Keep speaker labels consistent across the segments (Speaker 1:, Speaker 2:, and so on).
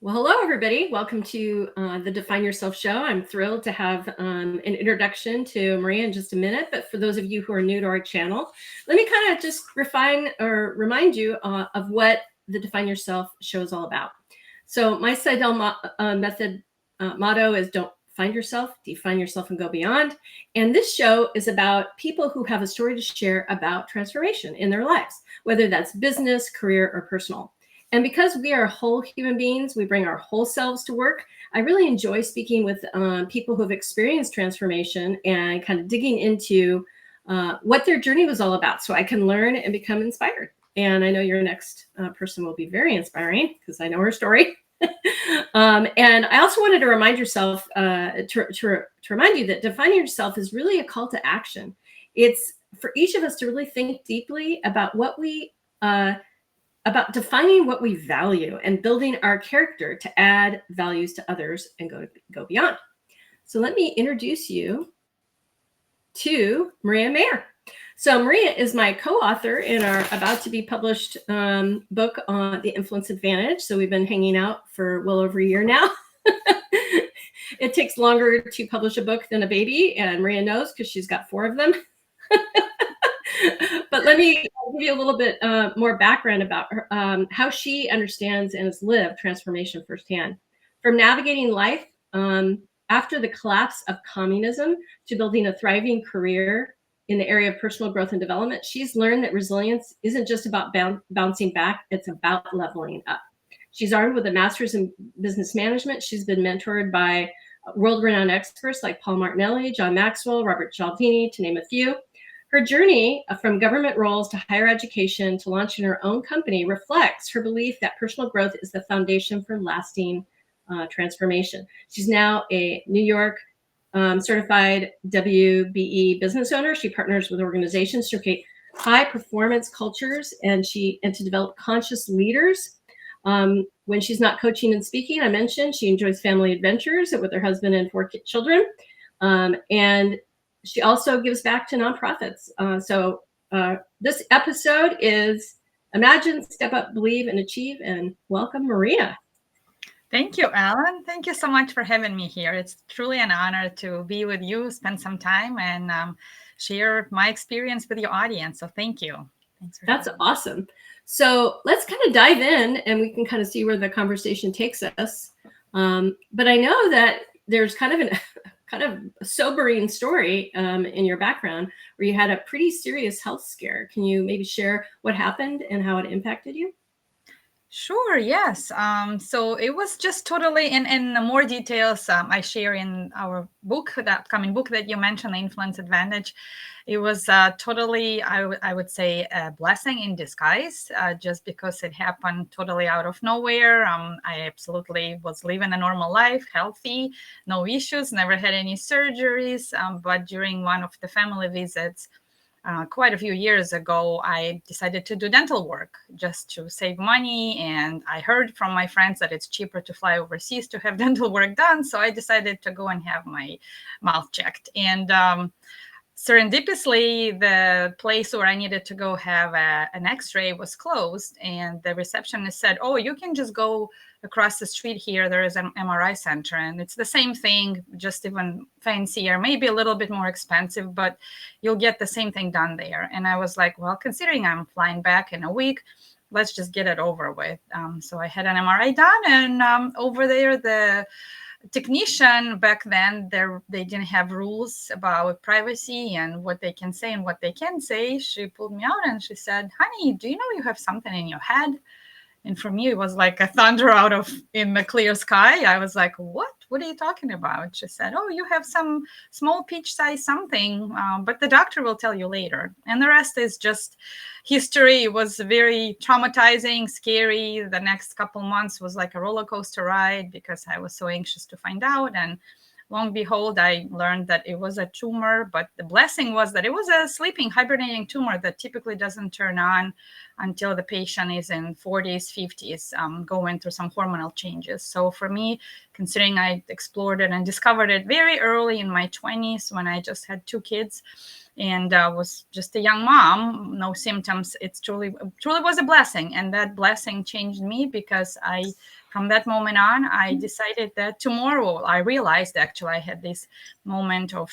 Speaker 1: Well, hello, everybody. Welcome to the Define Yourself show. I'm thrilled to have an introduction to Maria in just a minute. But for those of you who are new to our channel, let me kind of just refine or remind you of what the Define Yourself show is all about. So my Seidel method motto is don't find yourself, define yourself, and go beyond. And this show is about people who have a story to share about transformation in their lives, whether that's business, career, or personal. And because we are whole human beings, we bring our whole selves to work. I really enjoy speaking with people who have experienced transformation and kind of digging into what their journey was all about so I can learn and become inspired. And I know your next person will be very inspiring because I know her story. And I also wanted to remind yourself, to remind you that defining yourself is really a call to action. It's for each of us to really think deeply about what we about defining what we value and building our character to add values to others and go beyond. So let me introduce you to Maria Mayer. So Maria is my co-author in our about to be published book on The Influence Advantage. So we've been hanging out for well over a year now. It takes longer to publish a book than a baby, and Maria knows because she's got 4 of them. But let me give you a little bit more background about her, how she understands and has lived transformation firsthand. From navigating life after the collapse of communism to building a thriving career in the area of personal growth and development, she's learned that resilience isn't just about bouncing back, it's about leveling up. She's armed with a master's in business management. She's been mentored by world-renowned experts like Paul Martinelli, John Maxwell, Robert Cialdini, to name a few. Her journey from government roles to higher education to launching her own company reflects her belief that personal growth is the foundation for lasting transformation. She's now a New York certified WBE business owner. She partners with organizations to create high performance cultures and to develop conscious leaders. When she's not coaching and speaking, I mentioned she enjoys family adventures with her husband and 4 children. And she also gives back to nonprofits. So this episode is Imagine, Step Up, Believe, and Achieve. And welcome, Maria.
Speaker 2: Thank you, Ellen. Thank you so much for having me here. It's truly an honor to be with you, spend some time, and share my experience with your audience. So thank you.
Speaker 1: That's awesome. So let's kind of dive in and we can kind of see where the conversation takes us. But I know that there's kind of a sobering story in your background where you had a pretty serious health scare. Can you maybe share what happened and how it impacted you?
Speaker 2: Sure, yes. So it was just totally in more details I share in our book, the upcoming book that you mentioned, The Influence Advantage. It was totally, I would say, a blessing in disguise, just because it happened totally out of nowhere. I absolutely was living a normal life, healthy, no issues, never had any surgeries. But during one of the family visits, quite a few years ago, I decided to do dental work just to save money. And I heard from my friends that it's cheaper to fly overseas to have dental work done. So I decided to go and have my mouth checked. And serendipitously, the place where I needed to go have an x-ray was closed. And the receptionist said, "Oh, you can just go across the street here. There is an MRI center, and it's the same thing, just even fancier, maybe a little bit more expensive, but you'll get the same thing done there." And I was like, well, considering I'm flying back in a week, let's just get it over with. So I had an MRI done, and over there, the technician back then, they didn't have rules about privacy and what they can say and what they can't say. She pulled me out and she said, "Honey, do you know you have something in your head?" And for me, it was like a thunder in the clear sky. I was like, "What? What are you talking about?" She said, "Oh, you have some small peach-sized something, but the doctor will tell you later." And the rest is just history. It was very traumatizing, scary. The next couple months was like a roller coaster ride because I was so anxious to find out. And long and behold, I learned that it was a tumor, but the blessing was that it was a sleeping, hibernating tumor that typically doesn't turn on until the patient is in 40s, 50s, going through some hormonal changes. So for me, considering I explored it and discovered it very early in my 20s when I just had 2 kids and was just a young mom, no symptoms, it truly was a blessing. And that blessing changed me because I from that moment on, I decided that tomorrow, I realized actually I had this moment of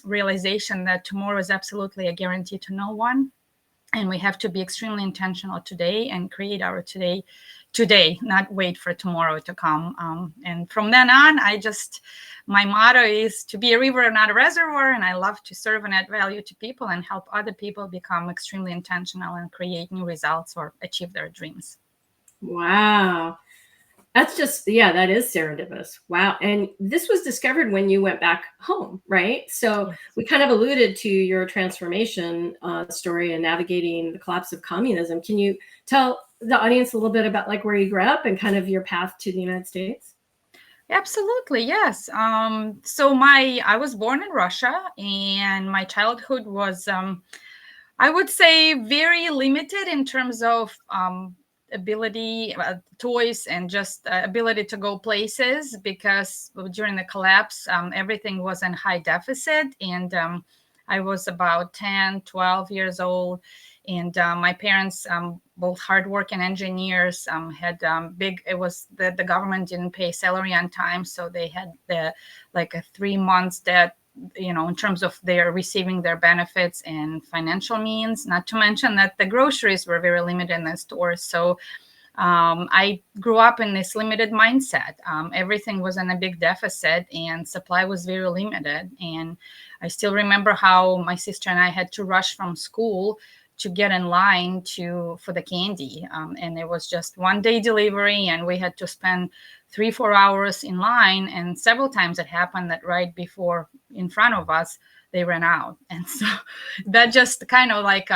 Speaker 2: realization that tomorrow is absolutely a guarantee to no one. And we have to be extremely intentional today and create our today, not wait for tomorrow to come. And from then on, my motto is to be a river, not a reservoir. And I love to serve and add value to people and help other people become extremely intentional and create new results or achieve their dreams.
Speaker 1: Wow. That's just, yeah, that is serendipitous. Wow. And this was discovered when you went back home, right? So we kind of alluded to your transformation story and navigating the collapse of communism. Can you tell the audience a little bit about like where you grew up and kind of your path to the United States?
Speaker 2: Absolutely, yes. So I was born in Russia, and my childhood was, I would say, very limited in terms of ability, toys, and just ability to go places, because during the collapse, everything was in high deficit, and I was about 10, 12 years old. And my parents, both hardworking engineers, had it was that the government didn't pay salary on time. So they had like a 3 months debt, in terms of their receiving their benefits and financial means, not to mention that the groceries were very limited in the stores. So I grew up in this limited mindset. Everything was in a big deficit and supply was very limited. And I still remember how my sister and I had to rush from school to get in line for the candy. And it was just 1 day delivery, and we had to spend 3-4 hours in line. And several times it happened that right before, in front of us, they ran out. And so that just kind of like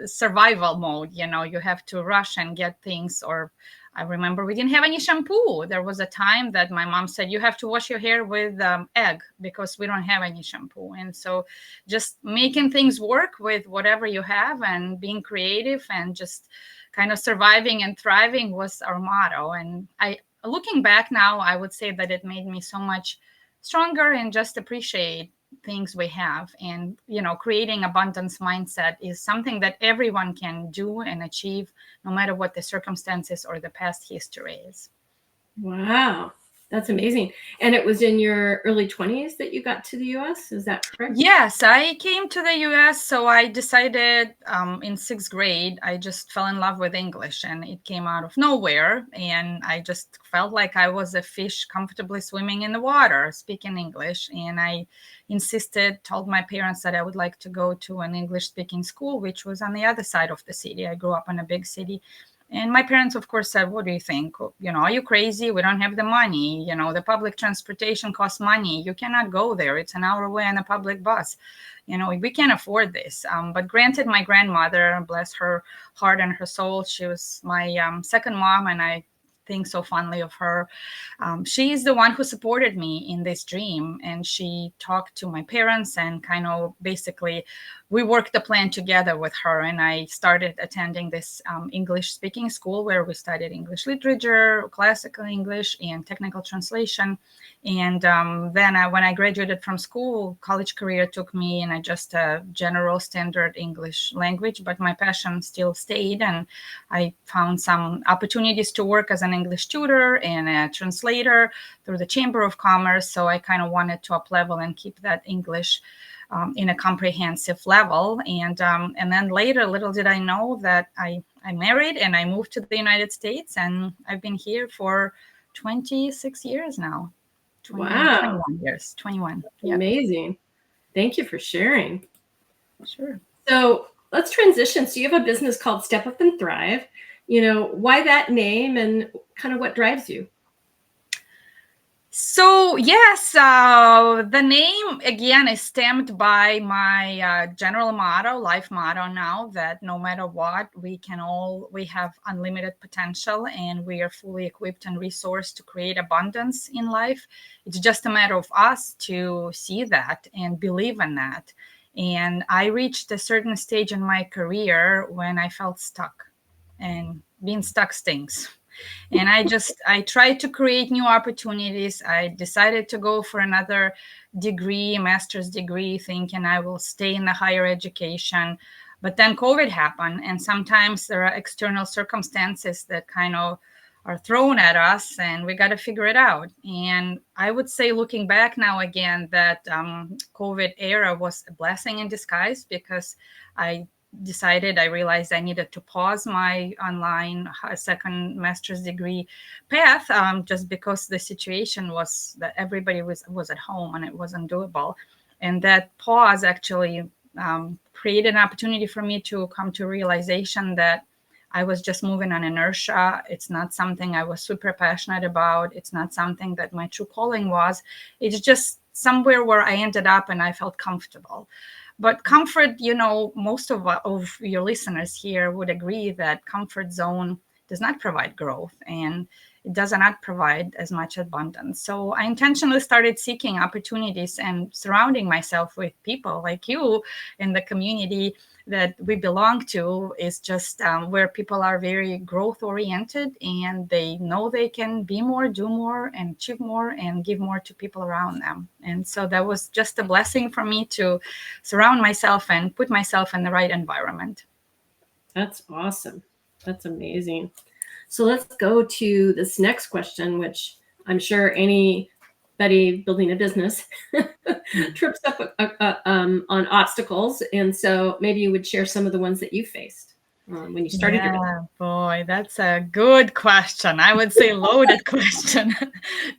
Speaker 2: survival mode, you have to rush and get things. Or I remember we didn't have any shampoo. There was a time that my mom said, you have to wash your hair with egg because we don't have any shampoo. And so just making things work with whatever you have and being creative and just kind of surviving and thriving was our motto. And looking back now, I would say that it made me so much stronger and just appreciate things we have. And creating abundance mindset is something that everyone can do and achieve, no matter what the circumstances or the past history is.
Speaker 1: Wow, that's amazing. And it was in your early 20s that you got to the US, is that correct?
Speaker 2: Yes, I came to the US. So I decided in 6th grade, I just fell in love with English, and it came out of nowhere. And I just felt like I was a fish comfortably swimming in the water, speaking English. And I told my parents that I would like to go to an English speaking school, which was on the other side of the city. I grew up in a big city. And my parents, of course, said, what do you think? Are you crazy? We don't have the money. The public transportation costs money. You cannot go there. It's an hour away on a public bus. We can't afford this. But granted, my grandmother, bless her heart and her soul, she was my second mom, and I think so fondly of her. She's the one who supported me in this dream, and she talked to my parents and kind of basically we worked the plan together with her. And I started attending this English speaking school where we studied English literature, classical English, and technical translation. And then when I graduated from school, college career took me in just a general standard English language, but my passion still stayed. And I found some opportunities to work as an English tutor and a translator through the Chamber of Commerce. So I kind of wanted to up level and keep that English in a comprehensive level. And then later, little did I know that I married and I moved to the United States, and I've been here for 26 years now.
Speaker 1: Wow.
Speaker 2: 21 years, 21. Yeah.
Speaker 1: Amazing. Thank you for sharing.
Speaker 2: Sure.
Speaker 1: So let's transition. So you have a business called Step Up and Thrive. Why that name and kind of what drives you?
Speaker 2: So yes, the name again is stemmed by my general motto, life motto now, that no matter what, we have unlimited potential and we are fully equipped and resourced to create abundance in life. It's just a matter of us to see that and believe in that. And I reached a certain stage in my career when I felt stuck, and being stuck stinks. And I tried to create new opportunities. I decided to go for another degree, a master's degree, thinking I will stay in the higher education. But then COVID happened. And sometimes there are external circumstances that kind of are thrown at us, and we got to figure it out. And I would say, looking back now again, that COVID era was a blessing in disguise, because I realized I needed to pause my online second master's degree path, just because the situation was that everybody was at home and it wasn't doable. And that pause actually created an opportunity for me to come to realization that I was just moving on inertia. It's not something I was super passionate about. It's not something that my true calling was. It's just somewhere where I ended up and I felt comfortable. But comfort, most of your listeners here would agree that comfort zone does not provide growth, and it does not provide as much abundance. So I intentionally started seeking opportunities and surrounding myself with people like you in the community that we belong to, is just where people are very growth oriented, and they know they can be more, do more, and achieve more, and give more to people around them. And so that was just a blessing for me to surround myself and put myself in the right environment.
Speaker 1: That's awesome. That's amazing. So let's go to this next question, which I'm sure anybody building a business trips up on obstacles. And so maybe you would share some of the ones that you faced when you started your business.
Speaker 2: Boy, that's a good question. I would say loaded question,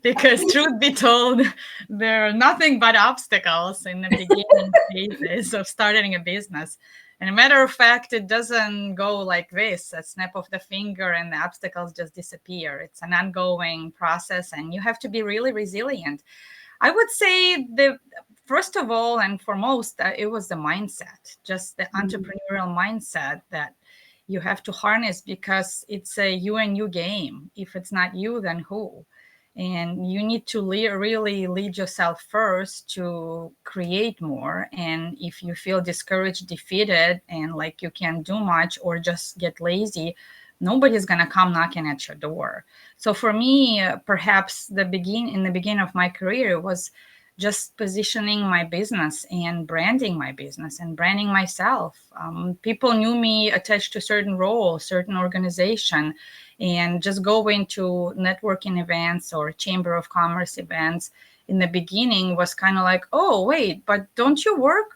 Speaker 2: because truth be told, there are nothing but obstacles in the beginning phases of starting a business. And a matter of fact, it doesn't go like this, a snap of the finger and the obstacles just disappear. It's an ongoing process, and you have to be really resilient. I would say first of all and foremost, it was the mindset, just the entrepreneurial mindset that you have to harness, because it's a you and you game. If it's not you, then who? And you need to really lead yourself first to create more. And if you feel discouraged, defeated, and like you can't do much, or just get lazy, nobody's going to come knocking at your door. So for me, perhaps in the beginning of my career was just positioning my business and branding my business and branding myself. People knew me attached to certain role, certain organization, and just going to networking events or Chamber of Commerce events in the beginning was kind of like, oh, wait, but don't you work,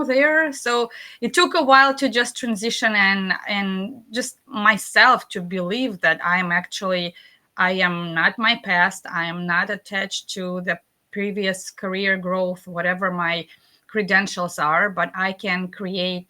Speaker 2: there? So it took a while to just transition and just myself to believe that I am not my past. I am not attached to the previous career growth, whatever my credentials are, but I can create,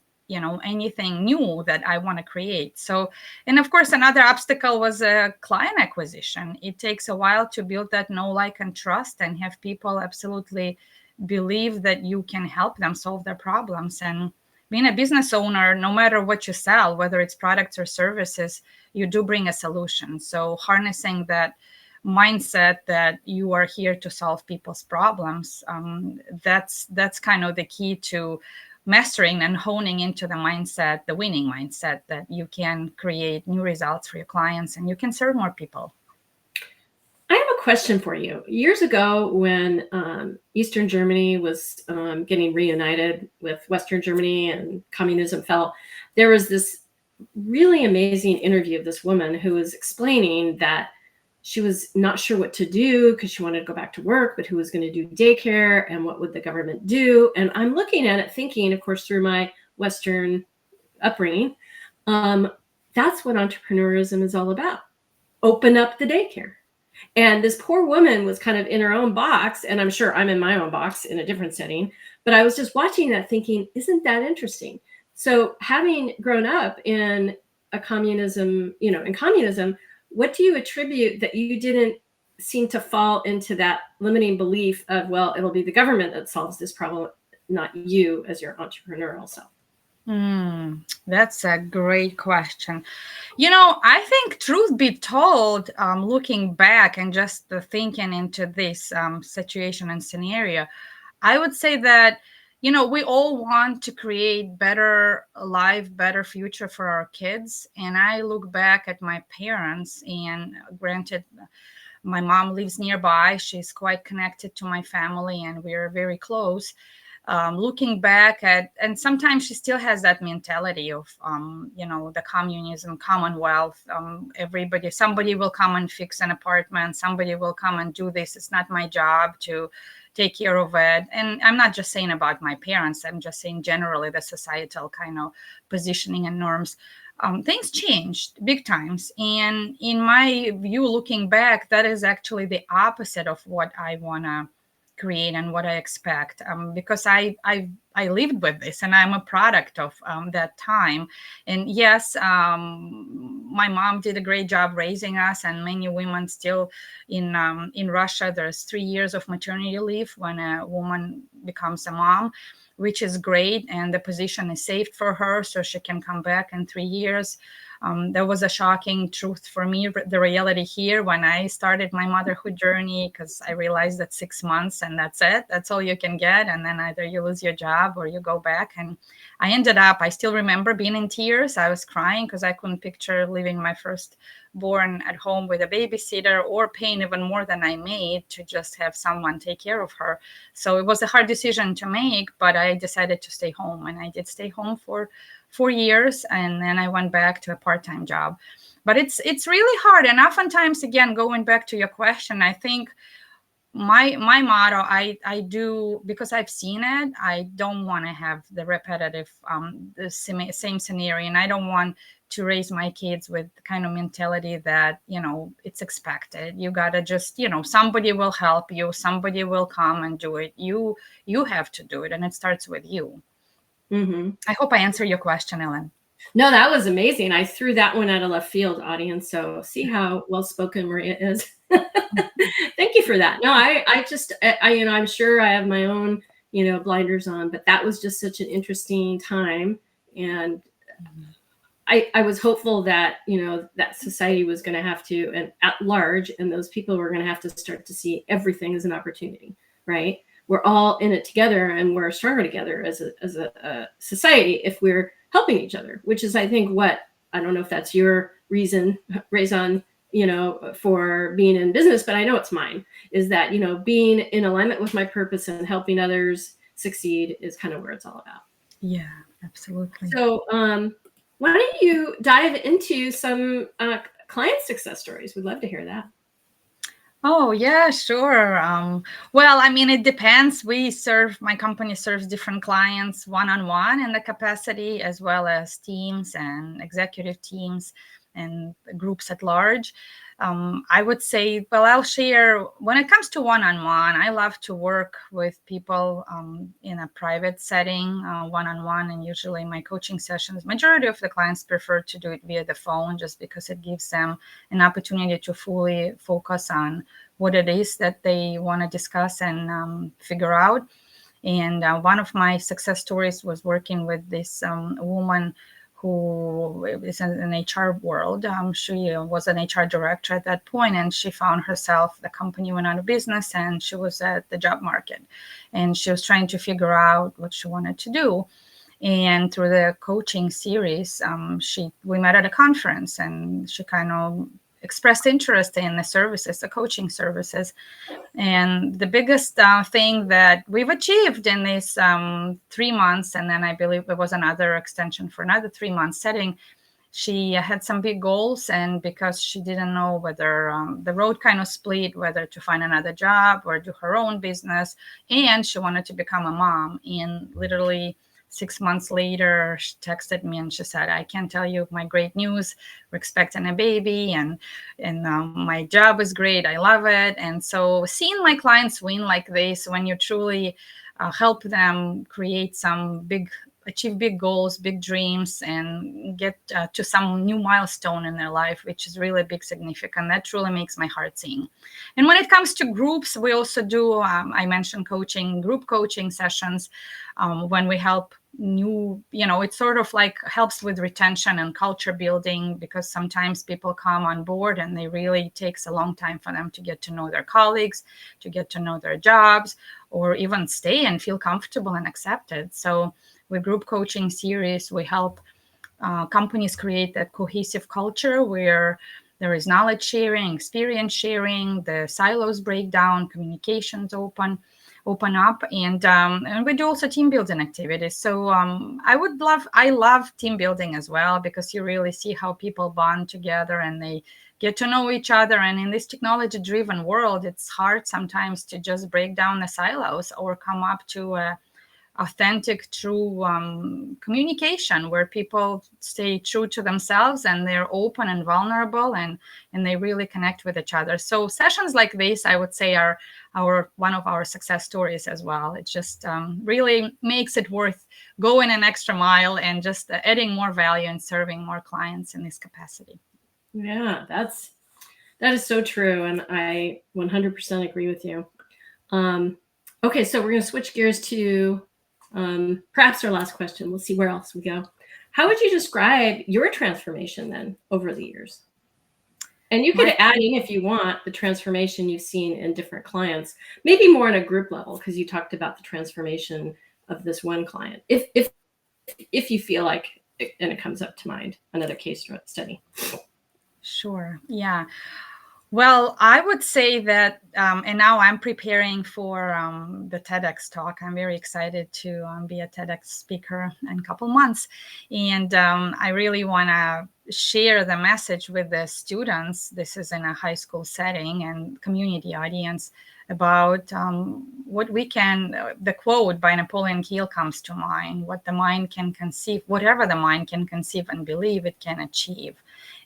Speaker 2: anything new that I want to create. So, and of course, another obstacle was client acquisition. It takes a while to build that know, like, and trust, and have people absolutely believe that you can help them solve their problems. And being a business owner, no matter what you sell, whether it's products or services, you do bring a solution. So harnessing that mindset that you are here to solve people's problems, that's kind of the key to mastering and honing into the mindset, the winning mindset, that you can create new results for your clients and you can serve more people.
Speaker 1: I have a question for you. Years ago, when Eastern Germany was getting reunited with Western Germany and communism fell, there was this really amazing interview of this woman who was explaining that she was not sure what to do because she wanted to go back to work, but who was going to do daycare and what would the government do? And I'm looking at it thinking, of course, through my Western upbringing, that's what entrepreneurism is all about. Open up the daycare. And this poor woman was kind of in her own box, and I'm sure I'm in my own box in a different setting, but I was just watching that thinking, isn't that interesting? So having grown up in a communism, in communism, what do you attribute that you didn't seem to fall into that limiting belief of, well, it'll be the government that solves this problem, not you as your entrepreneurial self?
Speaker 2: That's a great question. I think, truth be told, looking back and just thinking into this situation and scenario, I would say that, we all want to create better life, better future for our kids. And I look back at my parents, and granted, my mom lives nearby. She's quite connected to my family and we're very close. looking back at, and sometimes she still has that mentality of, the communism, Commonwealth, somebody will come and fix an apartment, somebody will come and do this. It's not my job to take care of it. And I'm not just saying about my parents, I'm just saying generally the societal kind of positioning and norms. Things changed big times. And in my view, looking back, that is actually the opposite of what I want to create and what I expect, because I lived with this and I'm a product of that time. And yes, my mom did a great job raising us, and many women still in Russia, there's 3 years of maternity leave when a woman becomes a mom, which is great. And the position is saved for her so she can come back in 3 years. That was a shocking truth for me, the reality here when I started my motherhood journey, because I realized that 6 months and that's it. That's all you can get. And then either you lose your job or you go back. And I still remember being in tears. I was crying because I couldn't picture leaving my firstborn at home with a babysitter, or paying even more than I made to just have someone take care of her. So it was a hard decision to make, but I decided to stay home. And I did stay home for 4 years, and then I went back to a part-time job. But it's really hard. And oftentimes, again, going back to your question, I think my motto, I do, because I've seen it, I don't want to have the repetitive the same scenario, and I don't want to raise my kids with the kind of mentality that it's expected. You gotta just somebody will help you, somebody will come and do it. You have to do it, and it starts with you.
Speaker 1: Mm-hmm.
Speaker 2: I hope I answered your question, Ellen.
Speaker 1: No, that was amazing. I threw that one out of left field, audience. So see how well-spoken Maria is. Thank you for that. No, I'm sure I have my own, blinders on, but that was just such an interesting time. And I was hopeful that, that society was going to have to, and at large, and those people were going to have to start to see everything as an opportunity, right? We're all in it together, and we're stronger together as a society if we're helping each other, which is, I think, I don't know if that's your raison, for being in business, but I know it's mine, is that, being in alignment with my purpose and helping others succeed is kind of where it's all about.
Speaker 2: Yeah, absolutely.
Speaker 1: So why don't you dive into some client success stories? We'd love to hear that.
Speaker 2: Oh, yeah, sure. Well, I mean, it depends. My company serves different clients one-on-one in the capacity, as well as teams and executive teams and groups at large. I would say, I'll share, when it comes to one-on-one, I love to work with people in a private setting, one-on-one, and usually my coaching sessions, majority of the clients prefer to do it via the phone, just because it gives them an opportunity to fully focus on what it is that they want to discuss and figure out. And one of my success stories was working with this woman who is in an HR world. She was an HR director at that point, and she found herself, the company went out of business, and she was at the job market. And she was trying to figure out what she wanted to do. And through the coaching series, we met at a conference, and she kind of expressed interest in the coaching services. And the biggest thing that we've achieved in these 3 months, and then I believe there was another extension for another 3 months setting, she had some big goals. And because she didn't know whether the road kind of split, whether to find another job or do her own business, and she wanted to become a mom. And literally 6 months later, she texted me and she said, I can't tell you my great news. We're expecting a baby, and my job is great. I love it. And so seeing my clients win like this, when you truly help them achieve big goals, big dreams, and get to some new milestone in their life, which is really big, significant. That truly makes my heart sing. And when it comes to groups, we also do, I mentioned group coaching sessions when we help it sort of like helps with retention and culture building, because sometimes people come on board and it takes a long time for them to get to know their colleagues, to get to know their jobs, or even stay and feel comfortable and accepted. So with group coaching series, we help companies create that cohesive culture where there is knowledge sharing, experience sharing, the silos break down, communications open, open up, and we do also team building activities. So I love team building as well, because you really see how people bond together and they get to know each other. And in this technology driven world, it's hard sometimes to just break down the silos or come up to a authentic, true communication where people stay true to themselves and they're open and vulnerable, and they really connect with each other. So sessions like this, I would say, are one of our success stories as well. It just really makes it worth going an extra mile and just adding more value and serving more clients in this capacity.
Speaker 1: Yeah, that is so true, and I 100% agree with you. Okay, so we're going to switch gears to perhaps our last question. We'll see where else we go. How would you describe your transformation then over the years? And you could add in, if you want, the transformation you've seen in different clients, maybe more on a group level, because you talked about the transformation of this one client. If you feel like, and it comes up to mind, another case study.
Speaker 2: Sure. Yeah. Well, I would say that, and now I'm preparing for the TEDx talk. I'm very excited to be a TEDx speaker in a couple months. And I really want to share the message with the students. This is in a high school setting and community audience, about what we can, the quote by Napoleon Hill comes to mind: what the mind can conceive, whatever the mind can conceive and believe, it can achieve.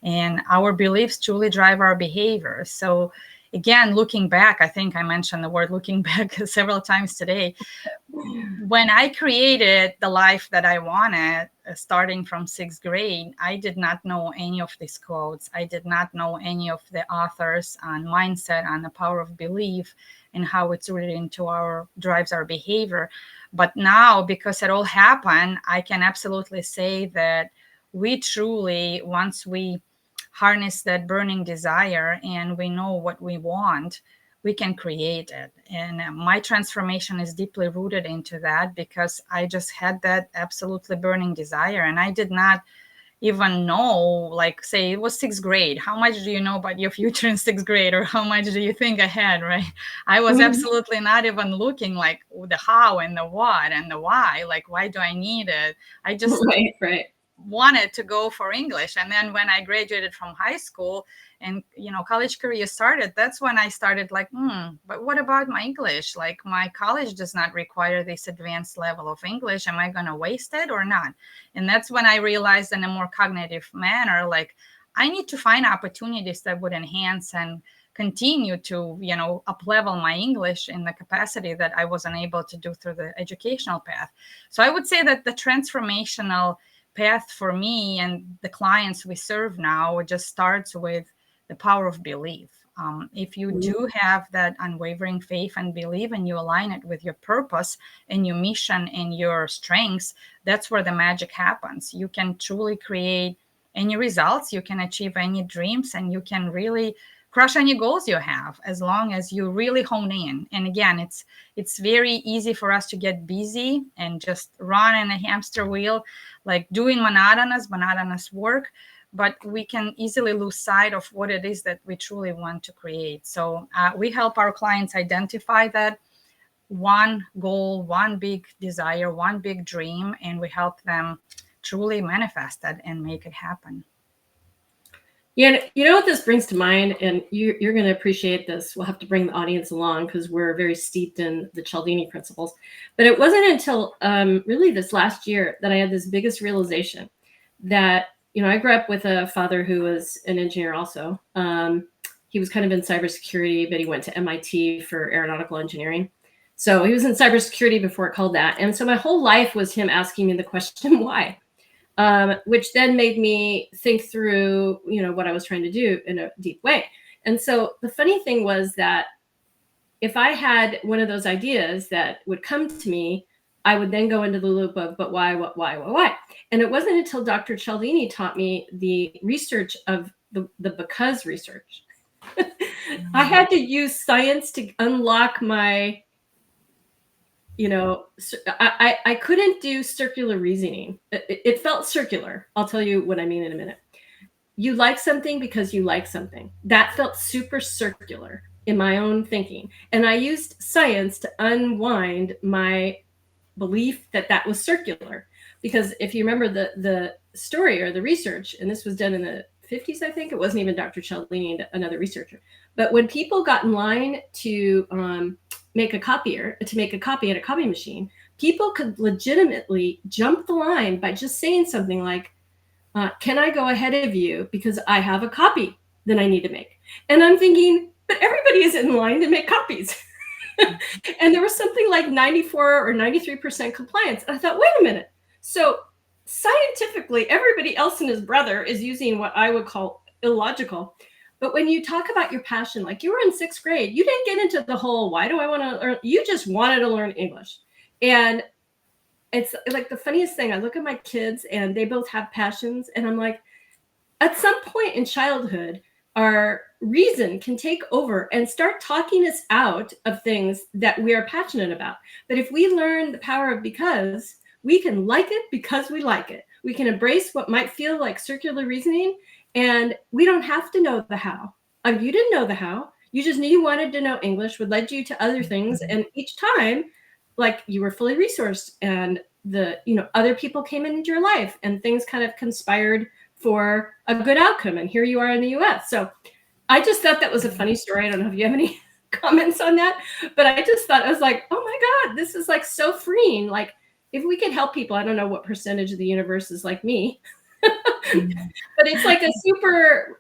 Speaker 2: And our beliefs truly drive our behavior. So again, looking back, I think I mentioned the word looking back several times today. When I created the life that I wanted, starting from 6th grade, I did not know any of these quotes. I did not know any of the authors on mindset, on the power of belief, and how it's rooted into drives our behavior. But now, because it all happened, I can absolutely say that we truly, once we harness that burning desire and we know what we want, we can create it. And my transformation is deeply rooted into that, because I just had that absolutely burning desire. And I did not even know, like, say it was 6th grade. How much do you know about your future in 6th grade? Or how much do you think ahead, right? I was absolutely not even looking like the how and the what and the why. Like, why do I need it? I just wanted to go for English. And then when I graduated from high school and college career started, that's when I started like, but what about my English? Like, my college does not require this advanced level of English. Am I going to waste it or not? And that's when I realized, in a more cognitive manner, like, I need to find opportunities that would enhance and continue to up level my English in the capacity that I wasn't able to do through the educational path. So I would say that the transformational path for me and the clients we serve now just starts with the power of belief. If you do have that unwavering faith and belief, and you align it with your purpose and your mission and your strengths, that's where the magic happens. You can truly create any results, you can achieve any dreams, and you can really crush any goals you have, as long as you really hone in. And again, it's very easy for us to get busy and just run in a hamster wheel, like doing monotonous work, but we can easily lose sight of what it is that we truly want to create. So we help our clients identify that one goal, one big desire, one big dream, and we help them truly manifest that and make it happen.
Speaker 1: Yeah, you know what this brings to mind, and you're going to appreciate this. We'll have to bring the audience along, because we're very steeped in the Cialdini principles. But it wasn't until really this last year that I had this biggest realization that, I grew up with a father who was an engineer also. He was kind of in cybersecurity, but he went to MIT for aeronautical engineering. So he was in cybersecurity before it called that. And so my whole life was him asking me the question, why? Which then made me think through, what I was trying to do in a deep way. And so the funny thing was that if I had one of those ideas that would come to me, I would then go into the loop of, but why, what, why? And it wasn't until Dr. Cialdini taught me the research of the because research. I had to use science to unlock my, I couldn't do circular reasoning. It felt circular. I'll tell you what I mean in a minute. You like something because you like something. That felt super circular. in my own thinking. And I used science to unwind my belief that that was circular. Because if you remember the story or the research, and this was done in the 50s, I think, it wasn't even Dr. Cialdini, another researcher. But when people got in line to make a copy at a copy machine, people could legitimately jump the line by just saying something like, can I go ahead of you because I have a copy that I need to make? And I'm thinking, but everybody is in line to make copies. And there was something like 94 or 93% compliance. And I thought, wait a minute. So scientifically, everybody else and his brother is using what I would call illogical. But when you talk about your passion, like you were in 6th grade, you didn't get into the whole, why do I want to learn? You just wanted to learn English. And it's like the funniest thing. I look at my kids and they both have passions. And I'm like, at some point in childhood, our reason can take over and start talking us out of things that we are passionate about. But if we learn the power of because, we can like it because we like it. We can embrace what might feel like circular reasoning, and we don't have to know the how. You didn't know the how. You just knew you wanted to know English, would lead you to other things. And each time, like you were fully resourced and other people came into your life and things kind of conspired for a good outcome. And here you are in the US. So I just thought that was a funny story. I don't know if you have any comments on that, but I just thought, I was like, oh my God, this is like so freeing. Like if we could help people, I don't know what percentage of the universe is like me, but it's like a super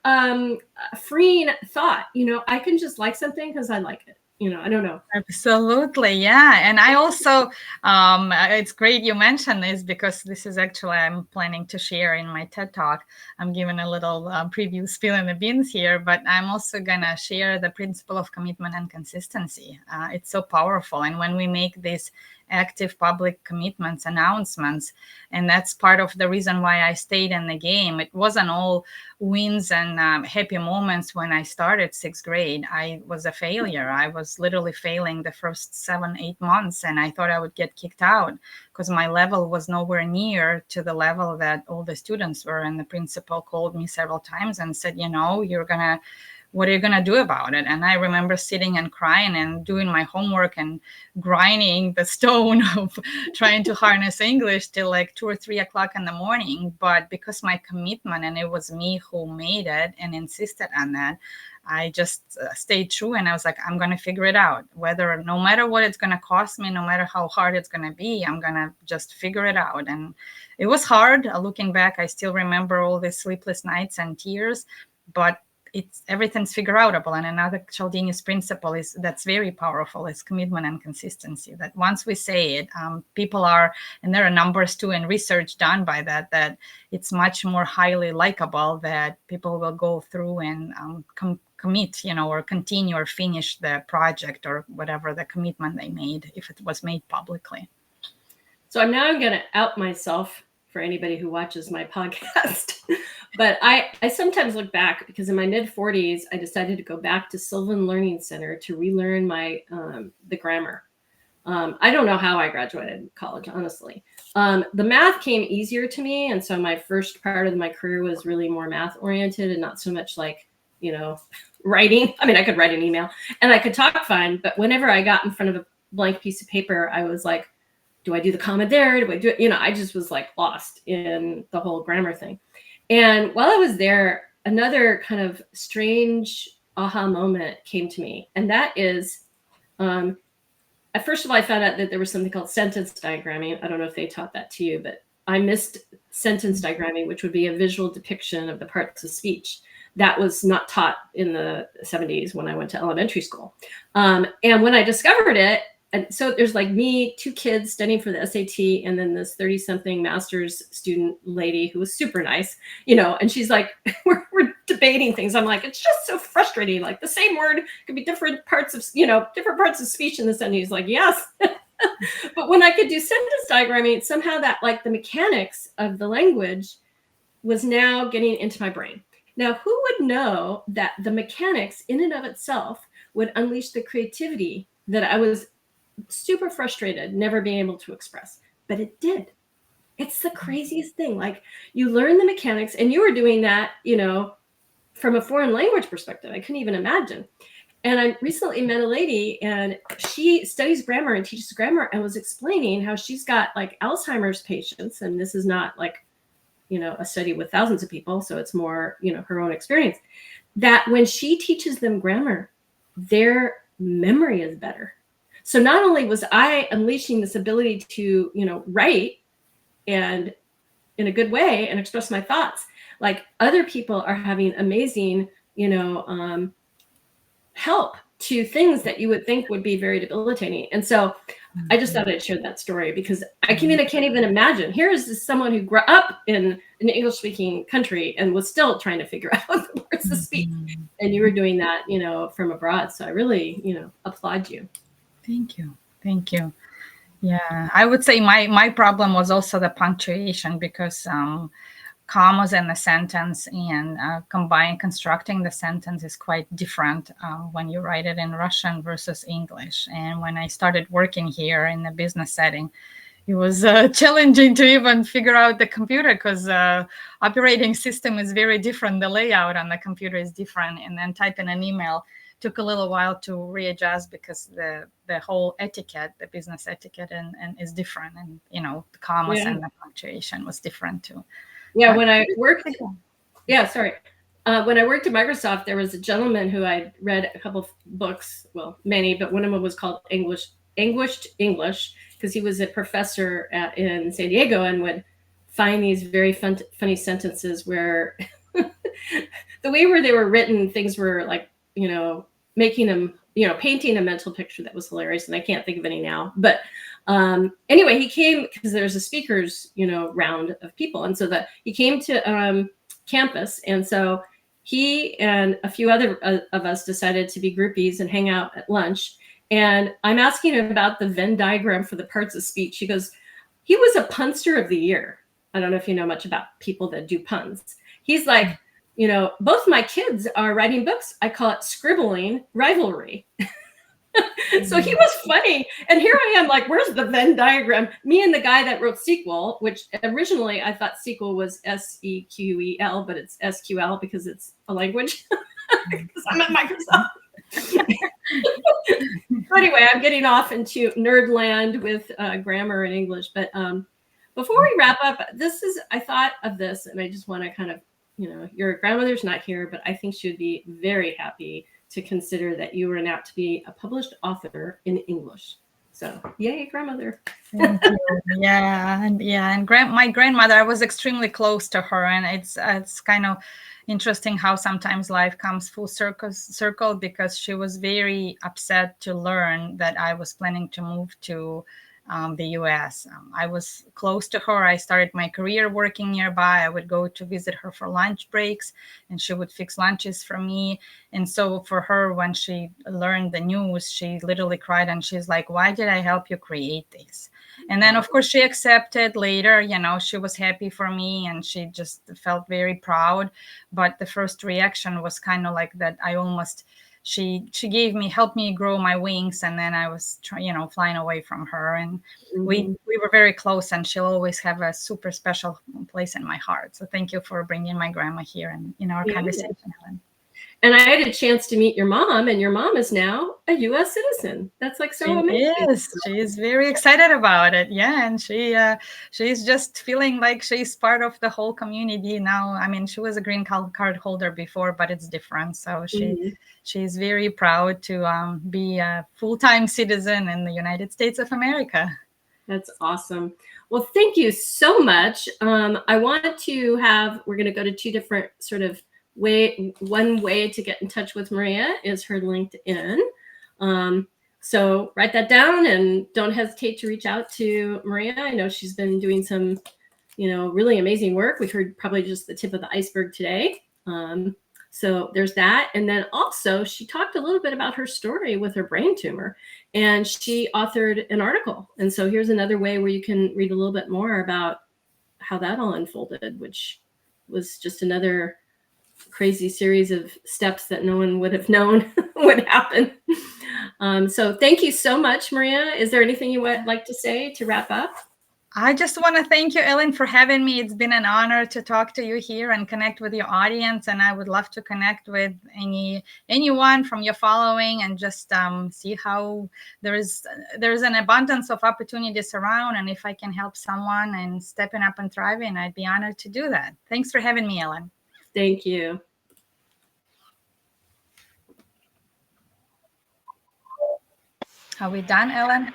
Speaker 1: freeing thought. I can just like something because I like it. I don't know.
Speaker 2: Absolutely. Yeah. And I also, it's great you mentioned this because this is actually, I'm planning to share in my TED Talk. I'm giving a little preview spill in the beans here, but I'm also going to share the principle of commitment and consistency. It's so powerful. And when we make these active public commitments, announcements, and that's part of the reason why I stayed in the game. It wasn't all wins and happy moments when I started 6th grade. I was a failure. I was literally failing the first 7-8 months, and I thought I would get kicked out because my level was nowhere near to the level that all the students were. And the principal called me several times and said, what are you going to do about it? And I remember sitting and crying and doing my homework and grinding the stone of trying to harness English till like 2 or 3 o'clock in the morning. But because my commitment, and it was me who made it and insisted on that, I just stayed true. And I was like, I'm going to figure it out, no matter what it's going to cost me, no matter how hard it's going to be, I'm going to just figure it out. And it was hard. Looking back, I still remember all the sleepless nights and tears, but everything's figure outable. And another Cialdini's principle that's very powerful is commitment and consistency. That once we say it, people are, and there are numbers too and research done by that it's much more highly likable that people will go through and commit, or continue or finish the project or whatever the commitment they made if it was made publicly.
Speaker 1: So I'm going to out myself for anybody who watches my podcast. But I sometimes look back because in my mid-40s, I decided to go back to Sylvan Learning Center to relearn my the grammar. I don't know how I graduated college, honestly. The math came easier to me. And so my first part of my career was really more math oriented and not so much like, writing. I mean, I could write an email and I could talk fine. But whenever I got in front of a blank piece of paper, I was like, do I do the comma there? Do I do it? I just was like lost in the whole grammar thing. And while I was there, another kind of strange aha moment came to me. And that is, first of all, I found out that there was something called sentence diagramming. I don't know if they taught that to you, but I missed sentence diagramming, which would be a visual depiction of the parts of speech. That was not taught in the 70s when I went to elementary school. And when I discovered it, and so there's like me, 2 kids studying for the SAT, and then this 30-something master's student lady who was super nice, and she's like, we're debating things. I'm like, it's just so frustrating. Like the same word could be different parts of, different parts of speech in the sentence. He's like, yes. But when I could do sentence diagramming, somehow that like the mechanics of the language was now getting into my brain. Now, who would know that the mechanics in and of itself would unleash the creativity that I was super frustrated never being able to express? But it did. It's the craziest thing. Like you learn the mechanics, and you were doing that, from a foreign language perspective. I couldn't even imagine. And I recently met a lady, and she studies grammar and teaches grammar, and was explaining how she's got like Alzheimer's patients. And this is not like, a study with thousands of people. So it's more, her own experience, that when she teaches them grammar, their memory is better. So not only was I unleashing this ability to, write and in a good way and express my thoughts, like other people are having amazing, help to things that you would think would be very debilitating. And so I just thought I'd share that story, because I can't even imagine. Here is this someone who grew up in an English-speaking country and was still trying to figure out the words to speak. And you were doing that, from abroad. So I really, applaud you.
Speaker 2: Thank you. Thank you. Yeah, I would say my problem was also the punctuation, because commas in the sentence and constructing the sentence is quite different when you write it in Russian versus English. And when I started working here in the business setting, it was challenging to even figure out the computer, because operating system is very different. The layout on the computer is different. And then typing an email took a little while to readjust, because the whole etiquette, the business etiquette and is different. And, the commas and the punctuation was different too.
Speaker 1: Yeah, when I worked, when I worked at Microsoft, there was a gentleman who I'd read a couple of books, well, many, but one of them was called Anguished English, because he was a professor in San Diego and would find these very funny sentences where the way where they were written, things were like, making them, painting a mental picture that was hilarious. And I can't think of any now, but anyway, he came because there's a speakers, round of people. And so he came to campus. And so he and a few other of us decided to be groupies and hang out at lunch. And I'm asking him about the Venn diagram for the parts of speech. He goes, he was a punster of the year. I don't know if you know much about people that do puns. He's like, both my kids are writing books. I call it scribbling rivalry. So he was funny. And here I am like, where's the Venn diagram? Me and the guy that wrote SQL, which originally I thought SQL was SEQEL, but it's SQL because it's a language. Because I'm at Microsoft. So anyway, I'm getting off into nerd land with grammar and English. But before we wrap up, I thought of this, and I just want to kind of, your grandmother's not here, but I think she would be very happy to consider that you were now to be a published author in English. So yay, grandmother.
Speaker 2: Thank you. Yeah. And my grandmother, I was extremely close to her, and it's kind of interesting how sometimes life comes full circle, because she was very upset to learn that I was planning to move to the US. I was close to her. I started my career working nearby. I would go to visit her for lunch breaks, and she would fix lunches for me. And so for her, when she learned the news, she literally cried, and she's like, why did I help you create this? And then, of course, she accepted later. She was happy for me, and she just felt very proud. But the first reaction was kind of like that. She helped me grow my wings, and then I was flying away from her, and we were very close, and she'll always have a super special place in my heart. So thank you for bringing my grandma here and in our conversation, Helen.
Speaker 1: And I had a chance to meet your mom, and your mom is now a U.S. citizen. That's like so amazing.
Speaker 2: Yes, she is very excited about it. Yeah, and she's just feeling like she's part of the whole community now. I mean, she was a green card holder before, but it's different. So she's very proud to be a full-time citizen in the United States of America.
Speaker 1: That's awesome. Well, thank you so much. I wanted to we're going to go to two different sort of one way to get in touch with Maria is her LinkedIn. So write that down and don't hesitate to reach out to Maria. I know she's been doing some, really amazing work. We heard probably just the tip of the iceberg today. So there's that. And then also she talked a little bit about her story with her brain tumor, and she authored an article. And so here's another way where you can read a little bit more about how that all unfolded, which was just another crazy series of steps that no one would have known would happen. So thank you so much, Maria. Is there anything you would like to say to wrap up?
Speaker 2: I just want to thank you, Ellen, for having me. It's been an honor to talk to you here and connect with your audience. And I would love to connect with anyone from your following and just see how there's an abundance of opportunities around. And if I can help someone and stepping up and thriving, I'd be honored to do that. Thanks for having me, Ellen.
Speaker 1: Thank you.
Speaker 2: Are we done, Ellen?